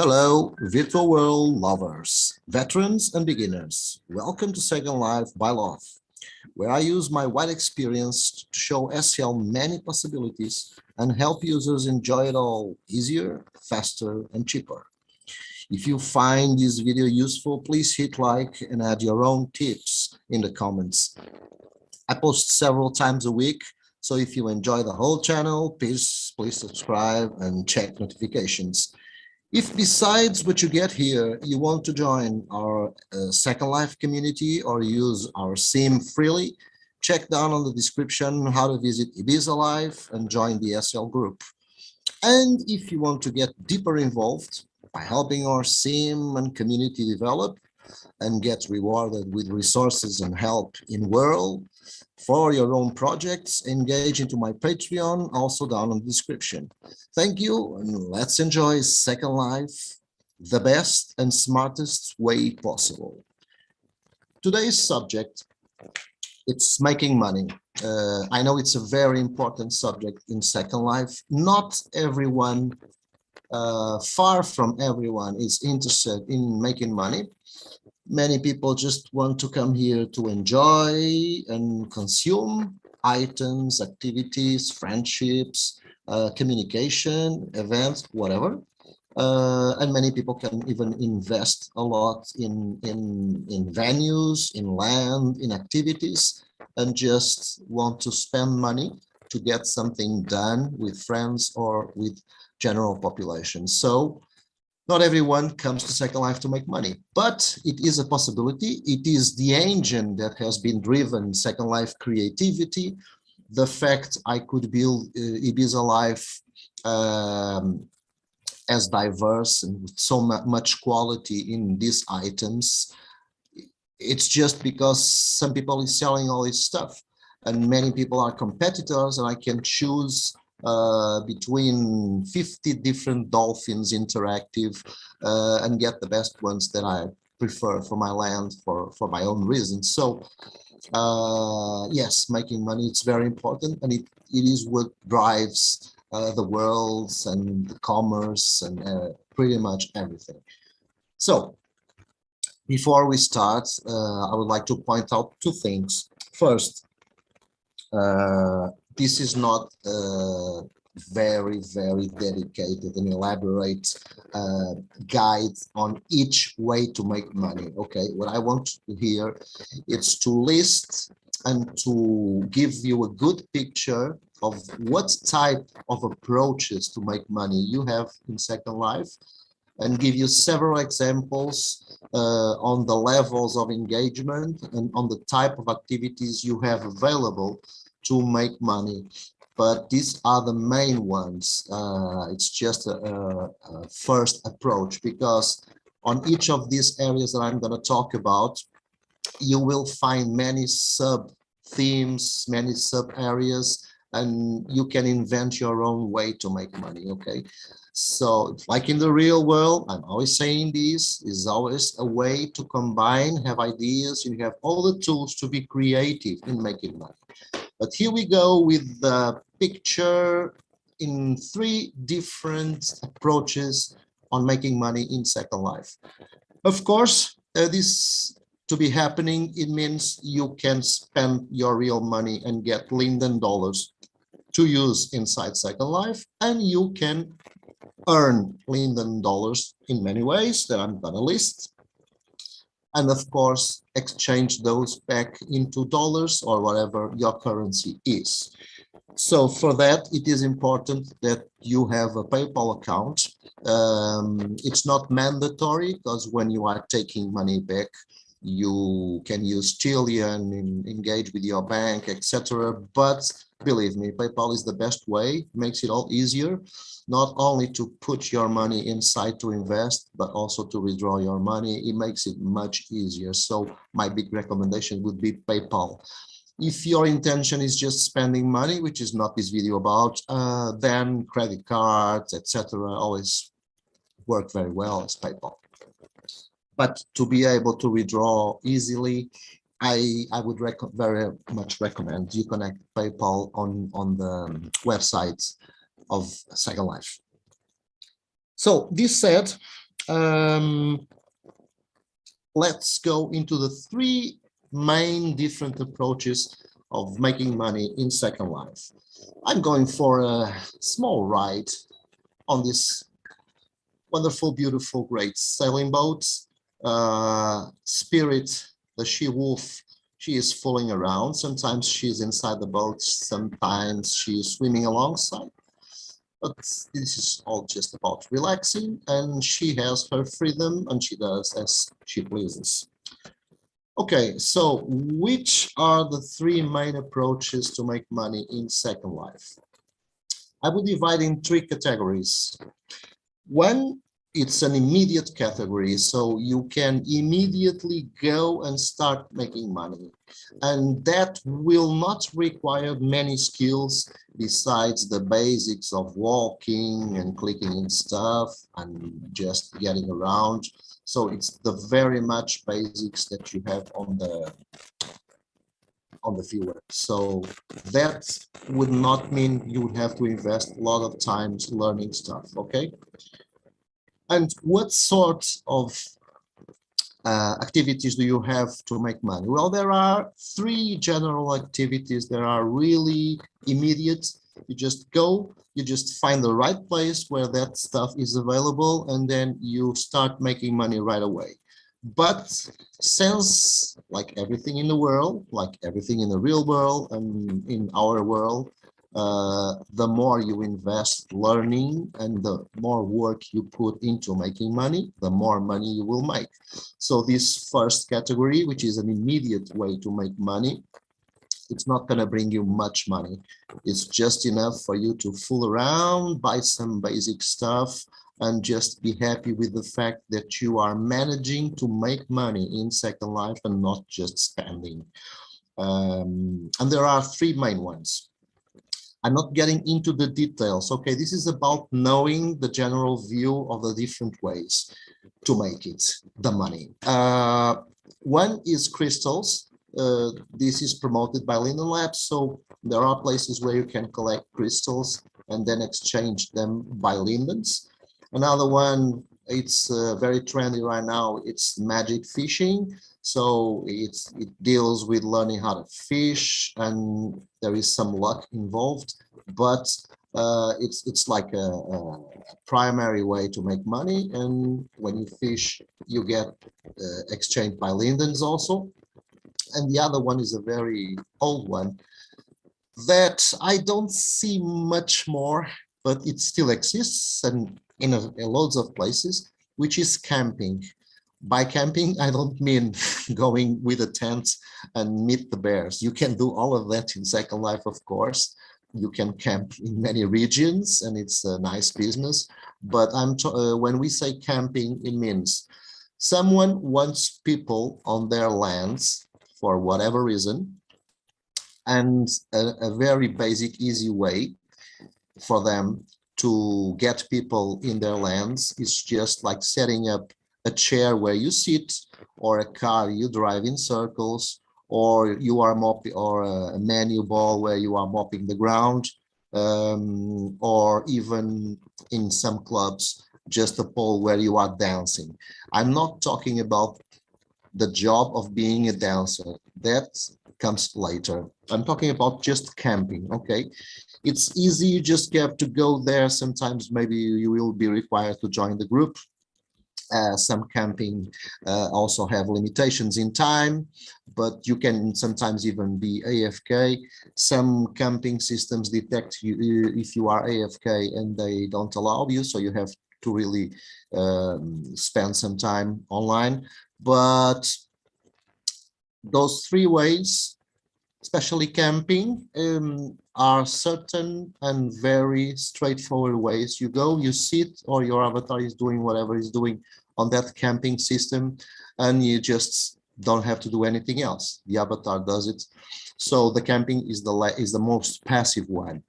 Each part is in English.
Hello, virtual world lovers, veterans and beginners. Welcome to Second Life by Loff, where I use my wide experience to show SL many possibilities and help users enjoy it all easier, faster, and cheaper. If you find this video useful, please hit like and add your own tips in the comments. I post several times a week, so if you enjoy the whole channel, please subscribe and check notifications. If besides what you get here, you want to join our Second Life community or use our sim freely, check down on the description how to visit Ibiza Life and join the SL group. And if you want to get deeper involved by helping our sim and community develop and get rewarded with resources and help in world for your own projects, engage into my Patreon, also down in the description. Thank you, and let's enjoy Second Life the best and smartest way possible. Today's subject, it's making money. I know it's a very important subject in Second Life. Not everyone, far from everyone, is interested in making money. Many people just want to come here to enjoy and consume items, activities, friendships, communication, events, whatever. And many people can even invest a lot in venues, in land, in activities, and just want to spend money to get something done with friends or with general population. So not everyone comes to Second Life to make money, but it is a possibility. It is the engine that has been driven Second Life creativity. The fact I could build Ibiza Life as diverse and with so much quality in these items, it's just because some people is selling all this stuff and many people are competitors, and I can choose between 50 different dolphins interactive and get the best ones that I prefer for my land for my own reasons. So yes, making money, it's very important, and it is what drives the worlds and the commerce and pretty much everything. So before we start, I would like to point out two things. First, this is not a very dedicated and elaborate guide on each way to make money. Okay, what I want to hear is to list and to give you a good picture of what type of approaches to make money you have in Second Life, and give you several examples on the levels of engagement and on the type of activities you have available to make money. But these are the main ones. It's just a first approach, because on each of these areas that I'm going to talk about, you will find many sub themes, many sub areas, and you can invent your own way to make money. Okay, so like in the real world, I'm always saying this is always a way to combine, have ideas, you have all the tools to be creative in making money. But here we go with the picture in three different approaches on making money in Second Life. Of course, this to be happening, it means you can spend your real money and get Linden dollars to use inside Second Life, and you can earn Linden dollars in many ways that I'm gonna list, and of course exchange those back into dollars or whatever your currency is. So for that, it is important that you have a PayPal account. It's not mandatory, because when you are taking money back, you can use Chilean and engage with your bank, etc. But believe me, PayPal is the best way, makes it all easier, not only to put your money inside to invest, but also to withdraw your money. It makes it much easier. So my big recommendation would be PayPal. If your intention is just spending money, which is not this video about, then credit cards, etc. always work very well as PayPal. But to be able to withdraw easily, I would very much recommend you connect PayPal on the website of Second Life. So this said, Let's go into the three main different approaches of making money in Second Life. I'm going for a small ride on this wonderful, beautiful, great sailing boat. Spirit, the she-wolf, she is fooling around. Sometimes she's inside the boat, sometimes she's swimming alongside. But this is all just about relaxing, and she has her freedom and she does as she pleases. Okay, so which are the three main approaches to make money in Second Life? I would divide in three categories. One, it's an immediate category, so you can immediately go and start making money. And that will not require many skills besides the basics of walking and clicking in stuff and just getting around. So it's the very much basics that you have on the viewer. So that would not mean you would have to invest a lot of time learning stuff, okay? And what sort of activities do you have to make money? Well, there are three general activities that are really immediate. You just go, you just find the right place where that stuff is available, and then you start making money right away. But since, like everything in the world, like everything in the real world and in our world, the more you invest learning and the more work you put into making money, the more money you will make. So this first category, which is an immediate way to make money, it's not going to bring you much money. It's just enough for you to fool around, buy some basic stuff, and just be happy with the fact that you are managing to make money in Second Life and not just spending. And there are three main ones. I'm not getting into the details. Okay, this is about knowing the general view of the different ways to make it, the money. One is crystals. This is promoted by Linden Labs. So there are places where you can collect crystals and then exchange them by lindens. Another one, it's very trendy right now. It's magic fishing. So it deals with learning how to fish, and there is some luck involved, but it's like a primary way to make money. And when you fish, you get exchanged by lindens also. And the other one is a very old one that I don't see much more, but it still exists and in loads of places, which is camping. By camping, I don't mean going with a tent and meet the bears. You can do all of that in Second Life, of course. You can camp in many regions, and it's a nice business. But when we say camping, it means someone wants people on their lands for whatever reason, and a very basic, easy way for them to get people in their lands is just like setting up a chair where you sit, or a car you drive in circles, or you are mopping, or a menu ball where you are mopping the ground, or even in some clubs, just a pole where you are dancing. I'm not talking about the job of being a dancer. That comes later. I'm talking about just camping, okay? It's easy, you just have to go there. Sometimes maybe you will be required to join the group. Some camping also have limitations in time, but you can sometimes even be AFK. Some camping systems detect you if you are AFK and they don't allow you, so you have to really spend some time online. But those three ways, especially camping, are certain and very straightforward ways. You go, you sit, or your avatar is doing whatever he's doing on that camping system, and you just don't have to do anything else. The avatar does it. So the camping is the most passive one.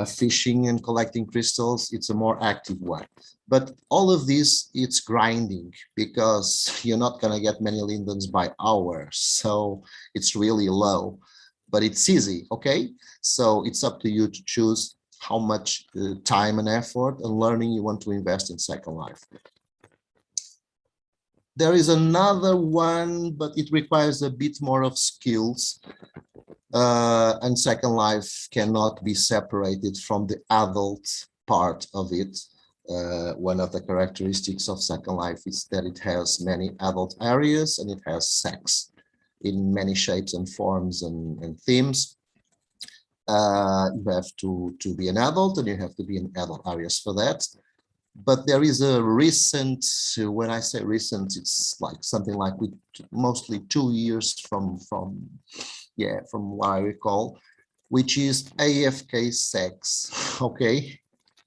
Fishing and collecting crystals, it's a more active one. But all of this, it's grinding, because you're not going to get many lindens by hour. So it's really low, but it's easy, okay? So it's up to you to choose how much time and effort and learning you want to invest in Second Life. There is another one, but it requires a bit more of skills. And Second Life cannot be separated from the adult part of it. One of the characteristics of Second Life is that it has many adult areas and it has sex in many shapes and forms and themes. You have to be an adult and you have to be in adult areas for that. But there is a recent, when I say recent, it's like something like mostly 2 years from what I recall, which is AFK sex, okay?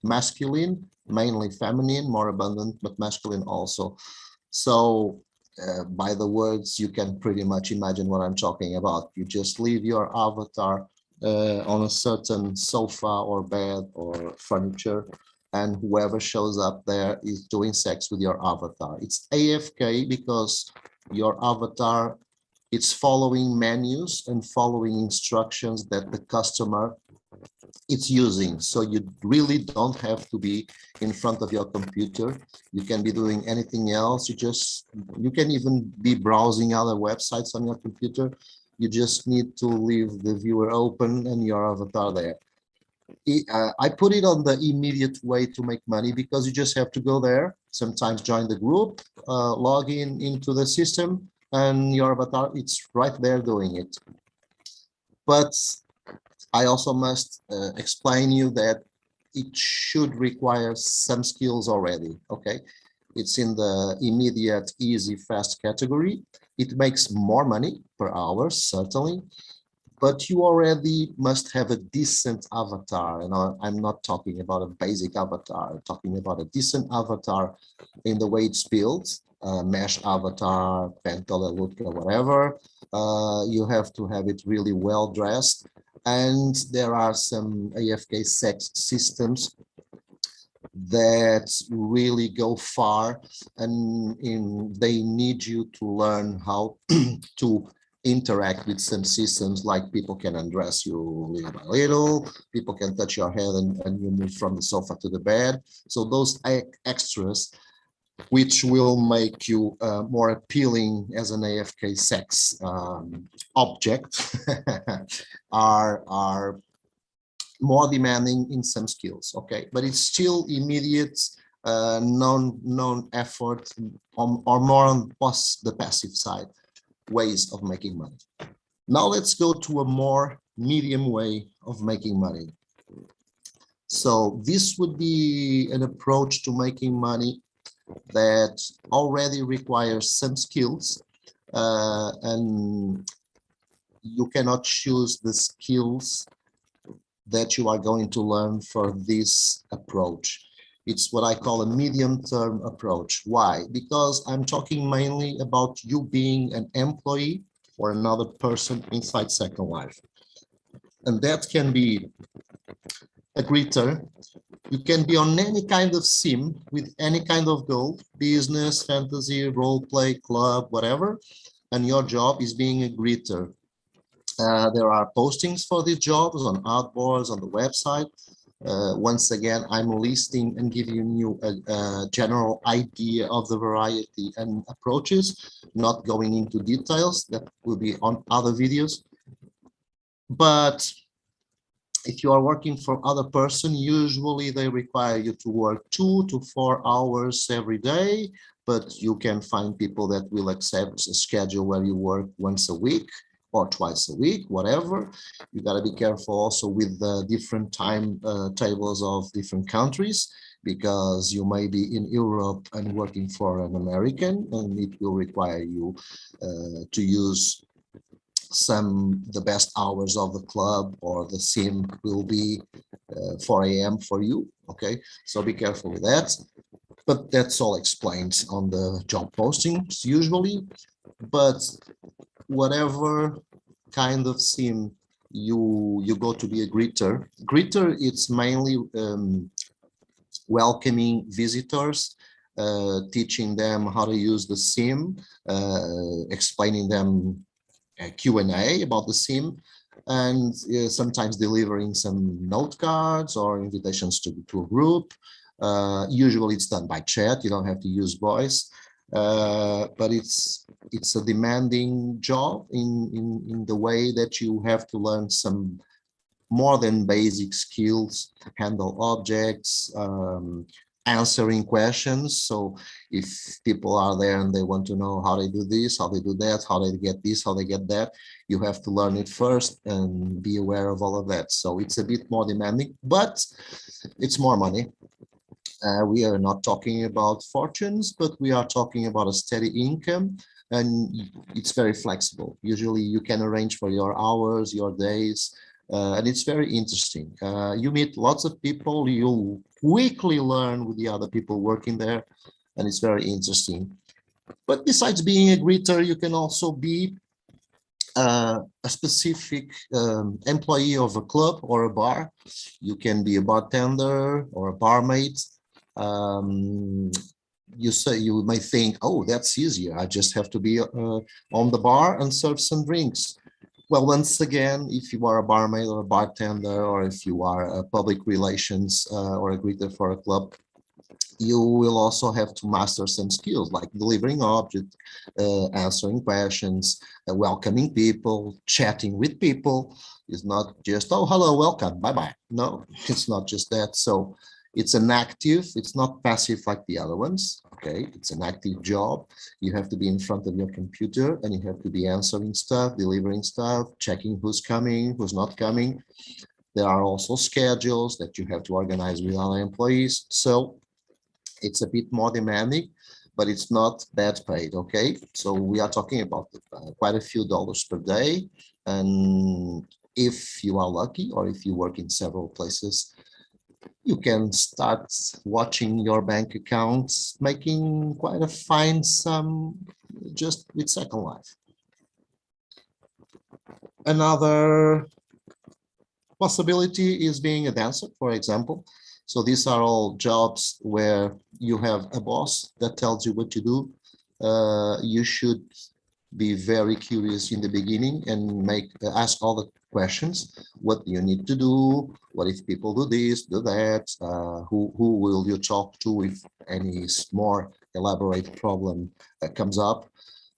Masculine, mainly feminine, more abundant, but masculine also. So by the words, you can pretty much imagine what I'm talking about. You just leave your avatar on a certain sofa or bed or furniture, and whoever shows up there is doing sex with your avatar. It's AFK because your avatar, it's following menus and following instructions that the customer is using. So you really don't have to be in front of your computer. You can be doing anything else. You can even be browsing other websites on your computer. You just need to leave the viewer open and your avatar there. I put it on the immediate way to make money because you just have to go there, sometimes join the group, log into the system, and your avatar, it's right there doing it. But I also must explain you that it should require some skills already, okay? It's in the immediate, easy, fast category. It makes more money per hour, certainly, but you already must have a decent avatar. And I'm not talking about a basic avatar, I'm talking about a decent avatar in the way it's built, mesh avatar, Pentalelutka, whatever. You have to have it really well dressed. And there are some AFK sex systems that really go far, and they need you to learn how to interact with some systems, like people can undress you little by little, people can touch your head and you move from the sofa to the bed. So those extras, which will make you more appealing as an AFK sex object, are more demanding in some skills, okay? But it's still immediate, known effort, or more on the passive side, ways of making money. Now let's go to a more medium way of making money. So this would be an approach to making money that already requires some skills, and you cannot choose the skills that you are going to learn for this approach. It's what I call a medium-term approach. Why? Because I'm talking mainly about you being an employee or another person inside Second Life. And that can be a greeter. You can be on any kind of sim with any kind of goal, business, fantasy, role play, club, whatever. And your job is being a greeter. There are postings for these jobs on outboards on the website. Once again, I'm listing and giving you a general idea of the variety and approaches, not going into details. That will be on other videos. But if you are working for other person, usually they require you to work 2 to 4 hours every day, but you can find people that will accept a schedule where you work once a week or twice a week, whatever. You got to be careful also with the different time tables of different countries, because you may be in Europe and working for an American, and it will require you to use the best hours of the club, or the sim will be 4 a.m. for you, okay? So be careful with that. But that's all explained on the job postings usually. But whatever kind of sim you go to be a greeter, it's mainly welcoming visitors, teaching them how to use the sim, explaining them Q&A about the sim, and sometimes delivering some note cards or invitations to a group. Usually it's done by chat, you don't have to use voice. but it's a demanding job in the way that you have to learn some more than basic skills, handle objects, answering questions. So if people are there and they want to know how they do this, how they do that, how they get this, how they get that, you have to learn it first and be aware of all of that. So it's a bit more demanding, but it's more money. We are not talking about fortunes, but we are talking about a steady income, and it's very flexible. Usually you can arrange for your hours, your days, and it's very interesting. You meet lots of people, you'll quickly learn with the other people working there, and it's very interesting. But besides being a greeter, you can also be a specific employee of a club or a bar. You can be a bartender or a barmaid. You may think, oh, that's easier. I just have to be on the bar and serve some drinks. Well, once again, if you are a barmaid or a bartender, or if you are a public relations or a greeter for a club, you will also have to master some skills like delivering objects, answering questions, welcoming people, chatting with people. It's not just, oh, hello, welcome, bye-bye. No, it's not just that. So it's an active, it's not passive like the other ones. Okay, it's an active job. You have to be in front of your computer and you have to be answering stuff, delivering stuff, checking who's coming, who's not coming. There are also schedules that you have to organize with other employees. So it's a bit more demanding, but it's not bad paid. Okay, so we are talking about quite a few dollars per day, and if you are lucky or if you work in several places, you can start watching your bank accounts making quite a fine sum just with Second Life. Another possibility is being a dancer, for example. So these are all jobs where you have a boss that tells you what to do. You should be very curious in the beginning and ask all the questions. What do you need to do? What if people do this, do that? Who will you talk to if any more elaborate problem comes up?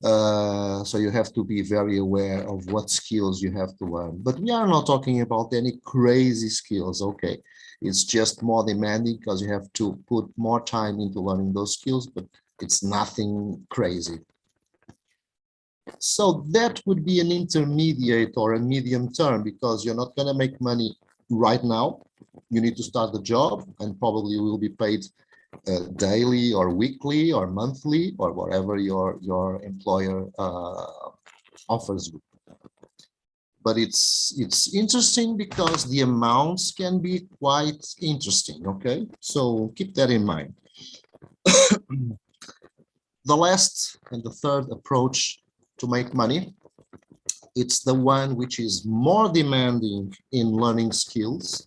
So you have to be very aware of what skills you have to learn. But we are not talking about any crazy skills, okay? It's just more demanding because you have to put more time into learning those skills, but it's nothing crazy. So that would be an intermediate or a medium term, because you're not going to make money right now. You need to start the job and probably will be paid daily or weekly or monthly or whatever your employer offers you. But it's interesting because the amounts can be quite interesting. Okay, so keep that in mind. The last and the third approach to make money, it's the one which is more demanding in learning skills,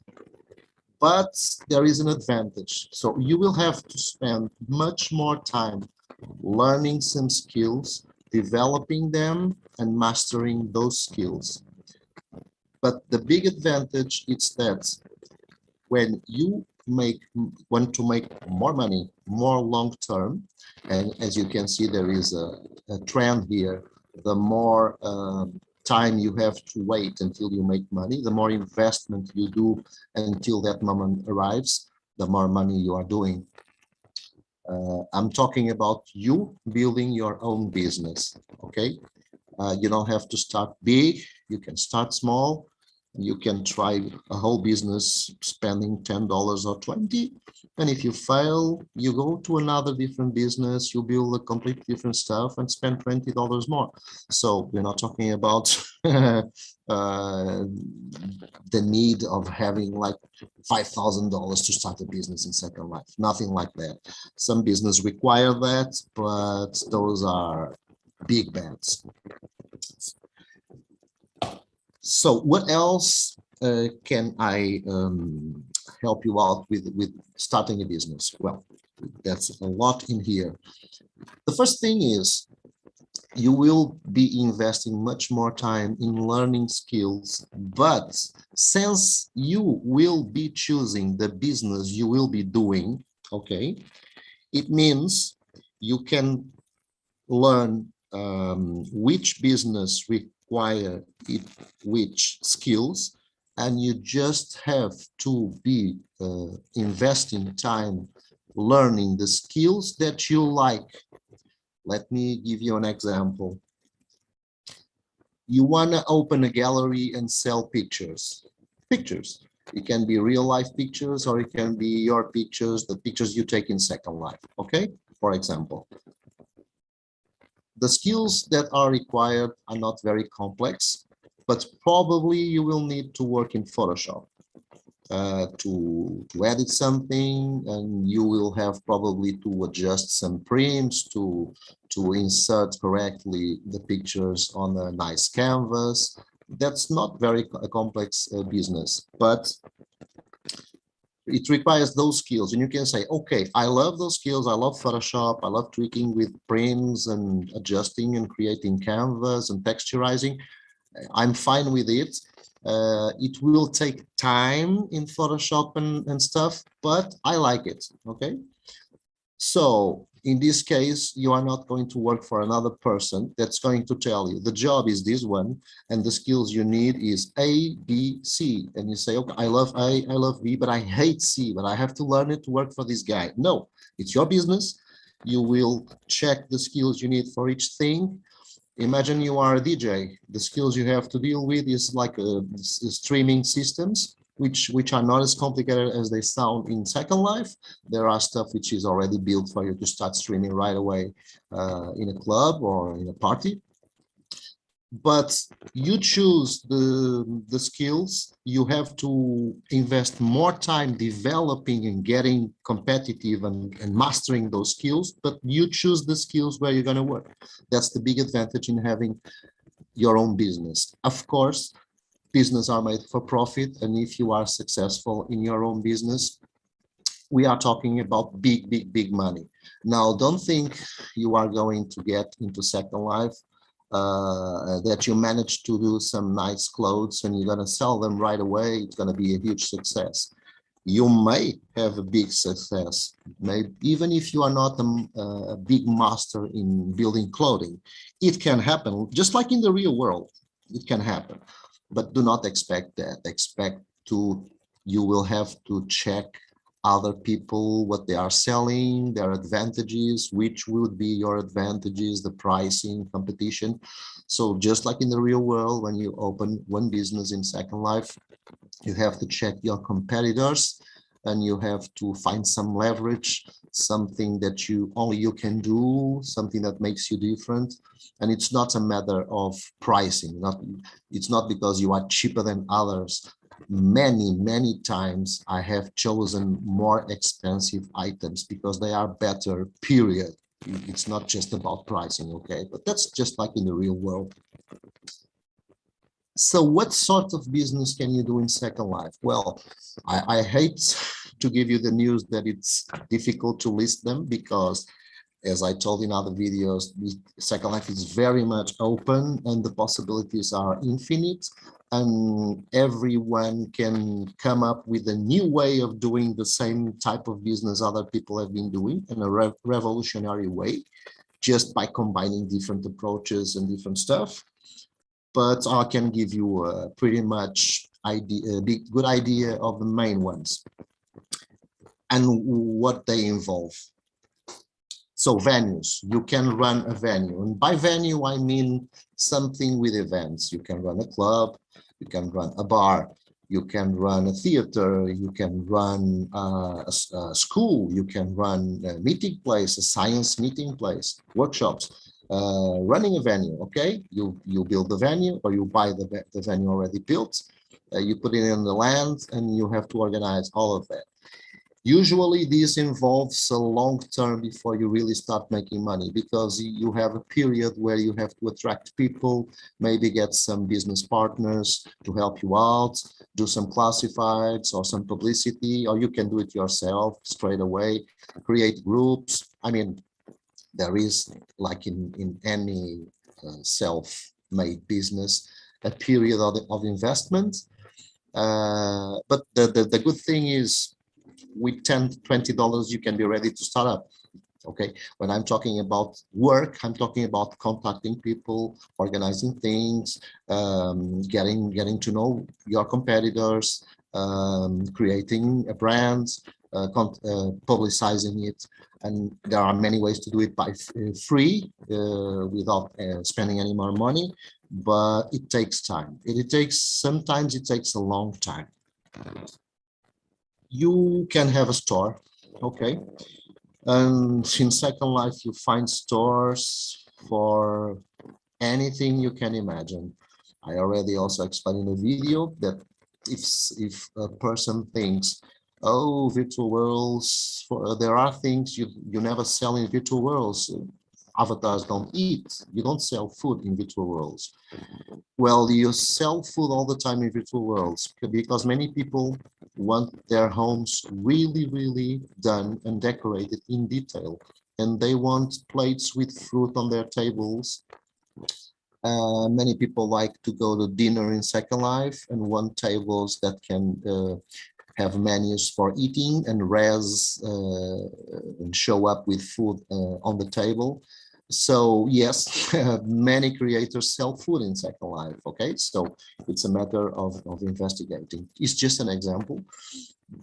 but there is an advantage. So you will have to spend much more time learning some skills, developing them, and mastering those skills. But the big advantage is that when you want to make more money, more long term, and as you can see, there is a trend here. The more time you have to wait until you make money, the more investment you do until that moment arrives, the more money you are doing. I'm talking about you building your own business, okay? You don't have to start big, you can start small. You can try a whole business spending $10 or 20. And if you fail, you go to another different business, you build a completely different stuff and spend $20 more. So we're not talking about the need of having like $5,000 to start a business in Second Life. Nothing like that. Some business require that, but those are big bets. So what else can I help you out with starting a business? Well, that's a lot in here. The first thing is you will be investing much more time in learning skills, but since you will be choosing the business you will be doing, okay, it means you can learn which business require which skills, and you just have to be investing time learning the skills that you like. Let me give you an example. You want to open a gallery and sell pictures. Pictures. It can be real life pictures, or it can be your pictures, the pictures you take in Second Life. Okay, for example. The skills that are required are not very complex, but probably you will need to work in Photoshop to edit something, and you will have probably to adjust some prints to insert correctly the pictures on a nice canvas. That's not very a complex business, but it requires those skills. And you can say, okay, I love those skills. I love Photoshop. I love tweaking with prints and adjusting and creating canvas and texturizing. I'm fine with it. It will take time in Photoshop and stuff, but I like it, okay? So in this case, you are not going to work for another person that's going to tell you the job is this one and the skills you need is A, B, C. And you say, okay, I love A, I love B, but I hate C, but I have to learn it to work for this guy. No, it's your business. You will check the skills you need for each thing. Imagine you are a DJ. The skills you have to deal with is like streaming systems, which are not as complicated as they sound in Second Life. There are stuff which is already built for you to start streaming right away in a club or in a party. But you choose the skills. You have to invest more time developing and getting competitive and mastering those skills, but you choose the skills where you're going to work. That's the big advantage in having your own business. Of course, business are made for profit, and if you are successful in your own business, we are talking about big money. Now, don't think you are going to get into Second Life that you manage to do some nice clothes and you're going to sell them right away. It's going to be a huge success. You may have a big success, maybe even if you are not a big master in building clothing. It can happen, just like in the real world. It can happen, but do not expect that. You will have to check other people, what they are selling, their advantages, which would be your advantages, the pricing, competition. So just like in the real world, when you open one business in Second Life, you have to check your competitors and you have to find some leverage, something that only you can do, something that makes you different. And it's not a matter of pricing. It's not because you are cheaper than others. Many times I have chosen more expensive items because they are better, period. It's not just about pricing, okay? But that's just like in the real world. So what sort of business can you do in Second Life? Well, I hate to give you the news that it's difficult to list them because, as I told in other videos, Second Life is very much open and the possibilities are infinite, and everyone can come up with a new way of doing the same type of business other people have been doing in a revolutionary way, just by combining different approaches and different stuff. But I can give you a pretty much good idea of the main ones and what they involve. So venues, you can run a venue. And by venue, I mean something with events. You can run a club, you can run a bar, you can run a theater, you can run a school, you can run a meeting place, a science meeting place, workshops. Running a venue, okay? You build the venue or you buy the venue already built, you put it in the land and you have to organize all of that. Usually this involves a long term before you really start making money because you have a period where you have to attract people, maybe get some business partners to help you out, do some classifieds or some publicity, or you can do it yourself straight away, create groups. I mean, there is, like in any self-made business, a period of investment. But the good thing is with $10, $20, you can be ready to start up. Okay, when I'm talking about work, I'm talking about contacting people, organizing things, getting to know your competitors, creating a brand, publicizing it. And there are many ways to do it by free, without spending any more money, but it takes time. Sometimes it takes a long time. You can have a store, okay? And in Second Life, you find stores for anything you can imagine. I already also explained in a video that if a person thinks, oh, virtual worlds, there are things you never sell in virtual worlds. Avatars don't eat. You don't sell food in virtual worlds. Well, you sell food all the time in virtual worlds because many people want their homes really, really done and decorated in detail. And they want plates with fruit on their tables. Many people like to go to dinner in Second Life and want tables that can have menus for eating and and show up with food on the table. So yes, many creators sell food in Second Life. Okay, so it's a matter of investigating. It's just an example,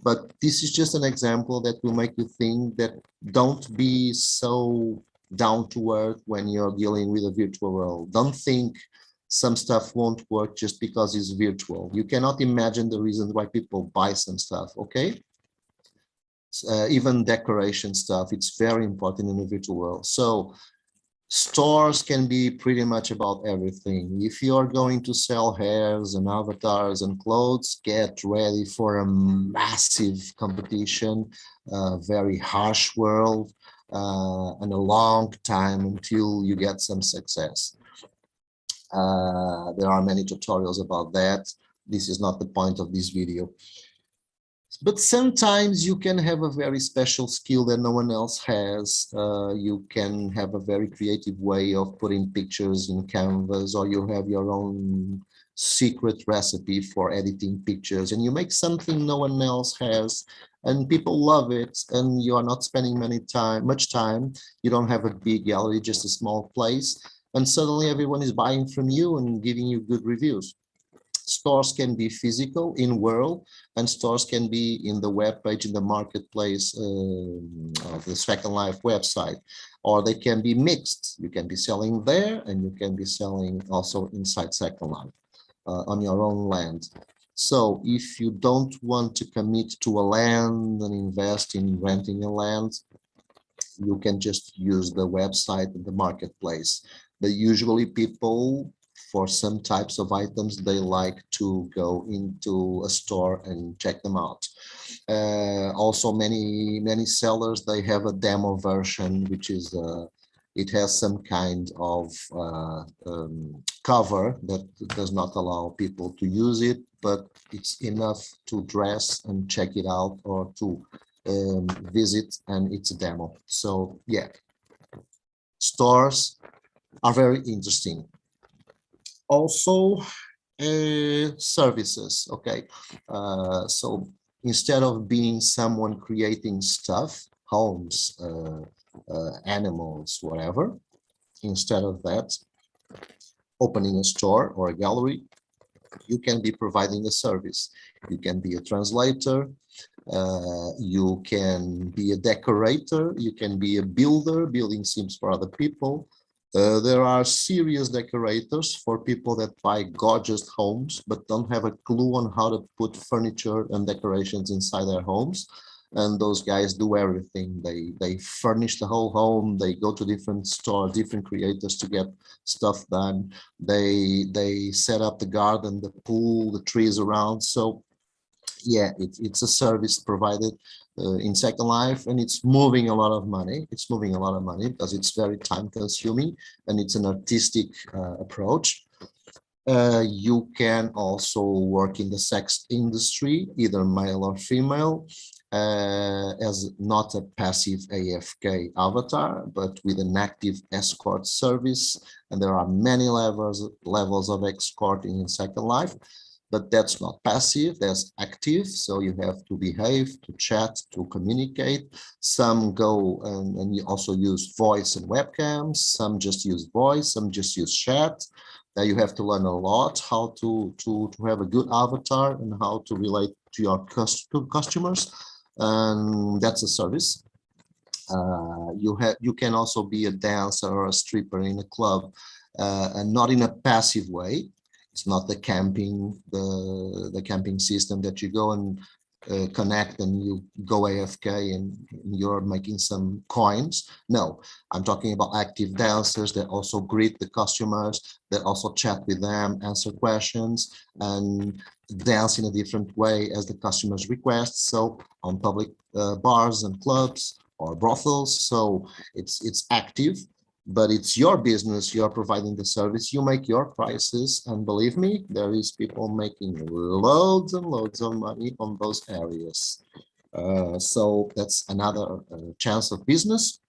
but this is just an example that will make you think that don't be so down to earth when you're dealing with a virtual world. Don't think some stuff won't work just because it's virtual. You cannot imagine the reasons why people buy some stuff, okay? Even decoration stuff, it's very important in the virtual world. So stores can be pretty much about everything. If you're going to sell hairs and avatars and clothes, get ready for a massive competition, a very harsh world, and a long time until you get some success. There are many tutorials about that. This is not the point of this video. But sometimes you can have a very special skill that no one else has. You can have a very creative way of putting pictures in canvas, or you have your own secret recipe for editing pictures, and you make something no one else has, and people love it, and you are not spending much time. You don't have a big gallery, just a small place, and suddenly everyone is buying from you and giving you good reviews. Stores can be physical in world, and stores can be in the web page in the marketplace of the Second Life website, or they can be mixed. You can be selling there and you can be selling also inside Second Life on your own land. So if you don't want to commit to a land and invest in renting a land, you can just use the website and the marketplace. But usually people, for some types of items, they like to go into a store and check them out. Also, many sellers, they have a demo version, which is it has some kind of cover that does not allow people to use it, but it's enough to dress and check it out, or to visit, and it's a demo. So yeah, stores are very interesting. Also, services, okay? So instead of being someone creating stuff, homes, animals, whatever, instead of that, opening a store or a gallery, you can be providing a service. You can be a translator, you can be a decorator, you can be a builder, building sims for other people. There are serious decorators for people that buy gorgeous homes but don't have a clue on how to put furniture and decorations inside their homes. And those guys do everything. They furnish the whole home. They go to different stores, different creators to get stuff done. They set up the garden, the pool, the trees around. So yeah, it's a service provided in Second Life, and it's moving a lot of money. It's moving a lot of money because it's very time consuming and it's an artistic approach. You can also work in the sex industry, either male or female, as not a passive AFK avatar, but with an active escort service. And there are many levels of escorting in Second Life. But that's not passive, that's active. So you have to behave, to chat, to communicate. Some go and you also use voice and webcams. Some just use voice, some just use chat. You have to learn a lot how to have a good avatar and how to relate to your customers. And that's a service. You can also be a dancer or a stripper in a club, and not in a passive way. It's not the camping system that you go and connect and you go AFK and you're making some coins. No, I'm talking about active dancers that also greet the customers, that also chat with them, answer questions, and dance in a different way as the customers request. So on public bars and clubs or brothels. So it's active, but it's your business. You're providing the service. You make your prices, and believe me, there is people making loads and loads of money on those areas. So that's another chance of business.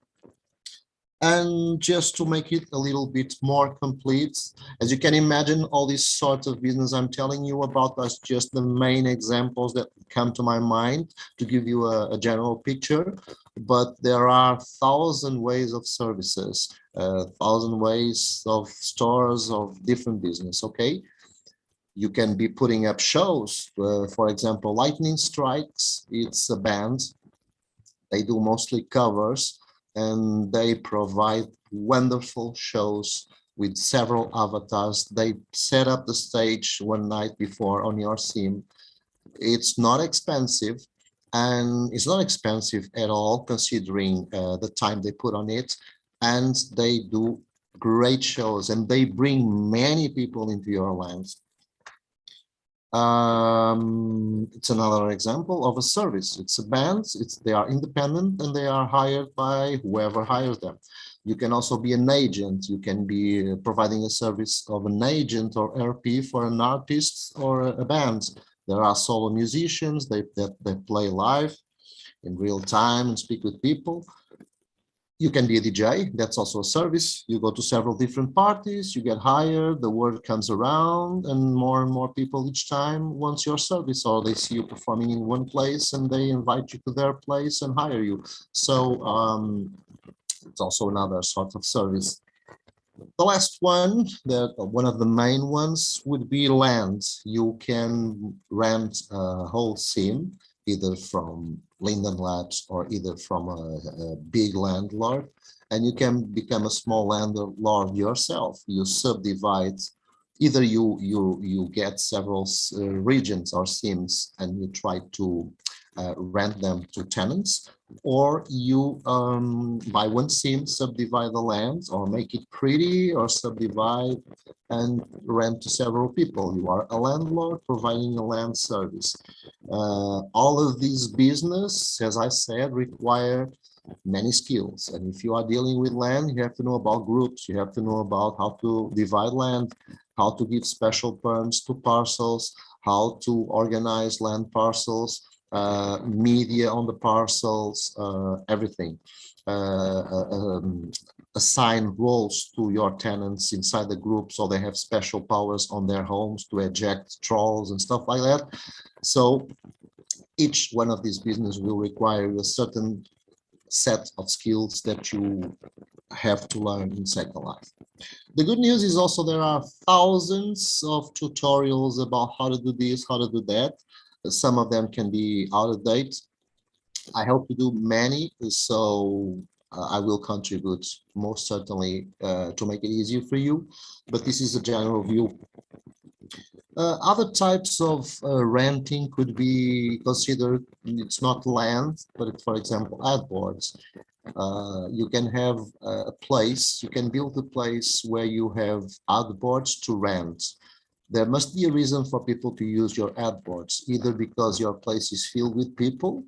And just to make it a little bit more complete, as you can imagine, all these sorts of business I'm telling you about are just the main examples that come to my mind to give you a general picture. But there are 1,000 ways of services, 1,000 ways of stores of different business, okay? You can be putting up shows. For example, Lightning Strikes, it's a band. They do mostly covers, and they provide wonderful shows with several avatars. They set up the stage one night before on your sim. It's not expensive, and it's not expensive at all considering the time they put on it. And they do great shows, and they bring many people into your lands. It's another example of a service. It's a band, they are independent and they are hired by whoever hires them. You can also be an agent. You can be providing a service of an agent or RP for an artist or a band. There are solo musicians, they play live in real time and speak with people. You can be a DJ, that's also a service. You go to several different parties, you get hired, the word comes around, and more people each time wants your service, or they see you performing in one place and they invite you to their place and hire you. So it's also another sort of service. The last one, one of the main ones, would be land. You can rent a whole sim, either from Linden Labs or either from a big landlord, and you can become a small landlord yourself. You subdivide, either you get several regions or sims and you try to rent them to tenants, or you buy one sim, subdivide the land or make it pretty, or subdivide and rent to several people. You are a landlord providing a land service. All of these business, as I said, require many skills. And if you are dealing with land, you have to know about groups. You have to know about how to divide land, how to give special perms to parcels, how to organize land parcels, media on the parcels, everything. Assign roles to your tenants inside the group so they have special powers on their homes to eject trolls and stuff like that. So each one of these businesses will require a certain set of skills that you have to learn in Second Life. The good news is also there are thousands of tutorials about how to do this, how to do that. Some of them can be out of date. I hope to do many, so I will contribute most certainly to make it easier for you, but this is a general view. Other types of renting could be considered, it's not land, but it's, for example, ad boards. You can have a place, you can build a place where you have ad boards to rent. There must be a reason for people to use your ad boards, either because your place is filled with people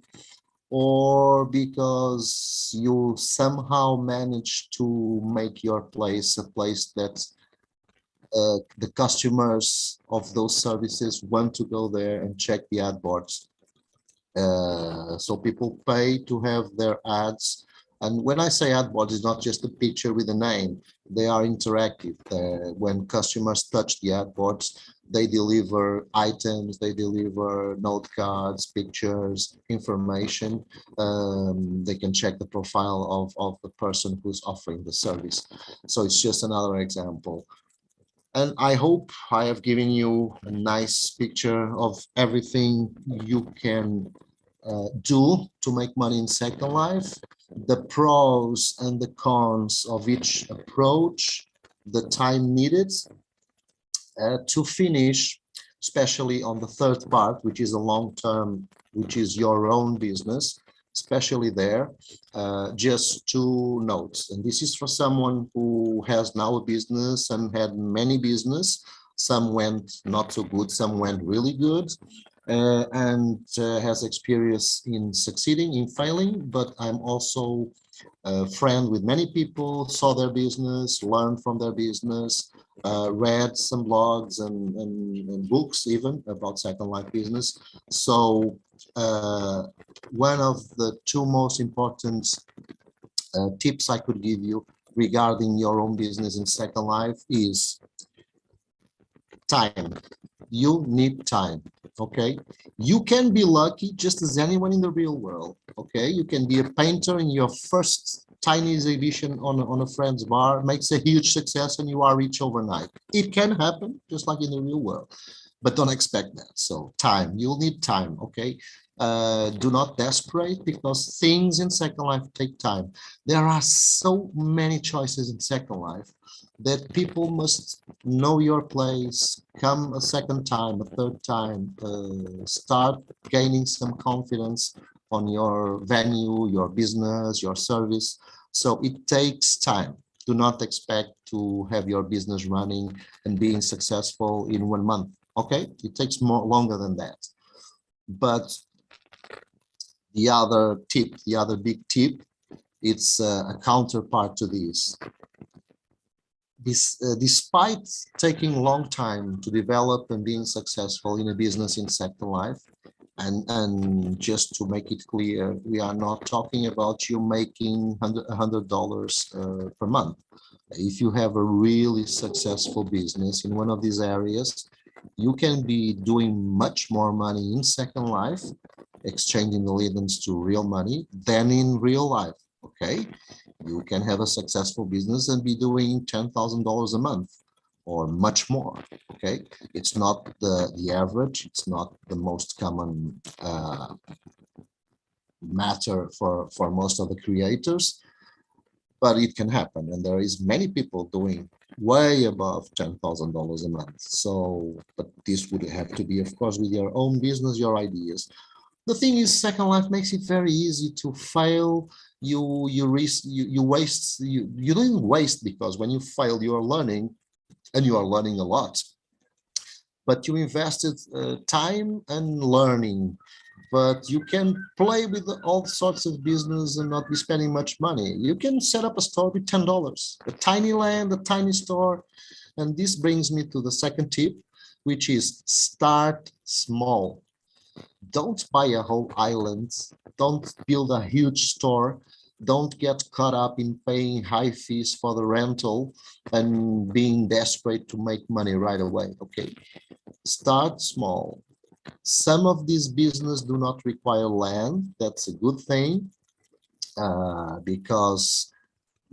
or because you somehow manage to make your place a place that the customers of those services want to go there and check the ad boards. So people pay to have their ads And when I say ad boards, it's not just a picture with a name. They are interactive. When customers touch the ad boards, they deliver items, they deliver note cards, pictures, information. They can check the profile of the person who's offering the service. So it's just another example. And I hope I have given you a nice picture of everything you can do to make money in Second Life, the pros and the cons of each approach, the time needed to finish, especially on the third part, which is a long-term, which is your own business, especially there, just two notes. And this is for someone who has now a business and had many business. Some went not so good, some went really good, and has experience in succeeding, in failing, but I'm also friend with many people, saw their business, learned from their business, read some blogs and books even about Second Life business. So one of the two most important tips I could give you regarding your own business in Second Life is time. You need time. Okay, you can be lucky just as anyone in the real world. Okay, you can be a painter in your first tiny exhibition on a friend's bar, makes a huge success, and you are rich overnight. It can happen just like in the real world, but don't expect that. So time, you'll need time. Okay, do not desperate, because things in Second Life take time. There are so many choices in Second Life that people must know your place, come a second time, a third time, start gaining some confidence on your venue, your business, your service. So it takes time. Do not expect to have your business running and being successful in 1 month. Okay, it takes more longer than that. But the other tip, the other big tip, it's a counterpart to this. Despite taking a long time to develop and being successful in a business in Second Life, and just to make it clear, we are not talking about you making $100 per month. If you have a really successful business in one of these areas, you can be doing much more money in Second Life, exchanging the lead-ins to real money, than in real life. Okay, you can have a successful business and be doing $10,000 a month or much more. Okay, it's not the average, it's not the most common matter for most of the creators, but it can happen, and there is many people doing way above $10,000 a month. So, but this would have to be, of course, with your own business, your ideas. The thing is, Second Life makes it very easy to fail. You waste, you don't waste, because when you fail, you are learning, and you are learning a lot. But you invested time and learning. But you can play with all sorts of business and not be spending much money. You can set up a store with $10, a tiny land, a tiny store. And this brings me to the second tip, which is start small. Don't buy a whole island. Don't build a huge store. Don't get caught up in paying high fees for the rental and being desperate to make money right away. Okay, start small. Some of these businesses do not require land. That's a good thing, because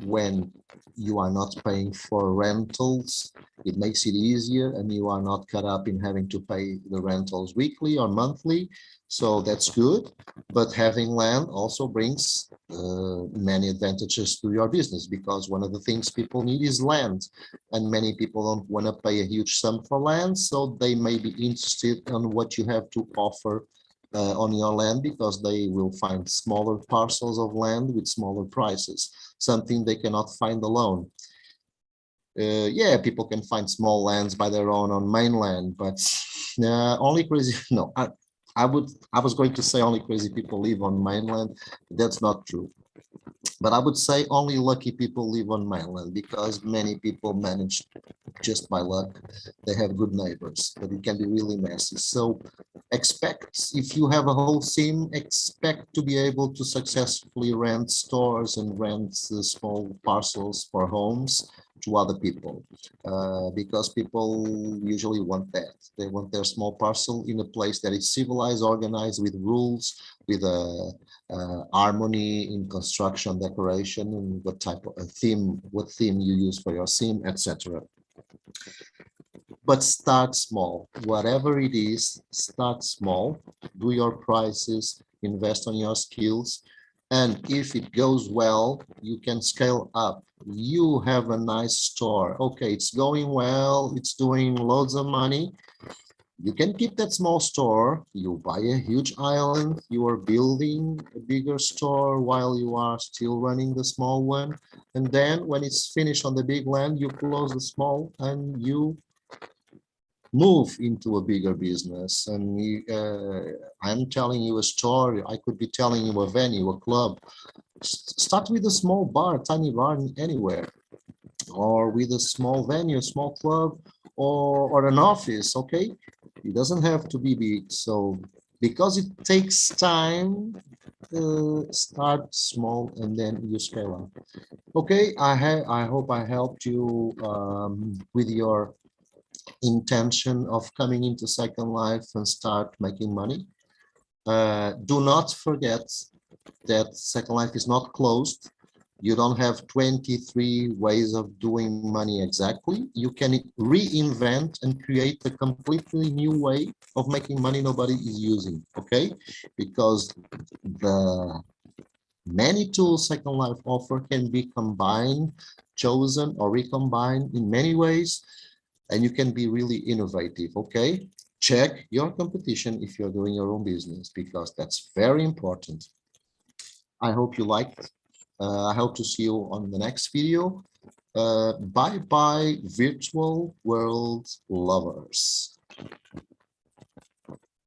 when you are not paying for rentals, it makes it easier, and you are not caught up in having to pay the rentals weekly or monthly. So that's good. But having land also brings many advantages to your business, because one of the things people need is land, and many people don't want to pay a huge sum for land, so they may be interested in what you have to offer on your land, because they will find smaller parcels of land with smaller prices, something they cannot find alone. Yeah, people can find small lands by their own on mainland, but only crazy. No, I was going to say only crazy people live on mainland. That's not true. But I would say only lucky people live on mainland, because many people manage just by luck. They have good neighbors, but it can be really messy. So Expect, if you have a whole theme, expect to be able to successfully rent stores and rent small parcels for homes to other people, because people usually want that. They want their small parcel in a place that is civilized, organized, with rules, with a harmony in construction, decoration, and what type of a theme, what theme you use for your theme, etc. But start small, whatever it is, start small, do your prices, invest on your skills, and if it goes well, you can scale up. You have a nice store, okay, it's going well, it's doing loads of money. You can keep that small store, you buy a huge island, you are building a bigger store while you are still running the small one, and then when it's finished on the big land, you close the small and you move into a bigger business. And I'm telling you a story. I could be telling you a venue, a club. Start with a small bar, tiny bar anywhere, or with a small venue, small club, or an office. Okay, it doesn't have to be big. So because it takes time, start small and then you scale up. Okay, I hope I helped you with your intention of coming into Second Life and start making money. Do not forget that Second Life is not closed. You don't have 23 ways of doing money exactly. You can reinvent and create a completely new way of making money nobody is using, okay? Because the many tools Second Life offer can be combined, chosen, or recombined in many ways, and you can be really innovative, okay? Check your competition if you're doing your own business, because that's very important. I hope you liked. I hope to see you on the next video. Bye bye, virtual world lovers.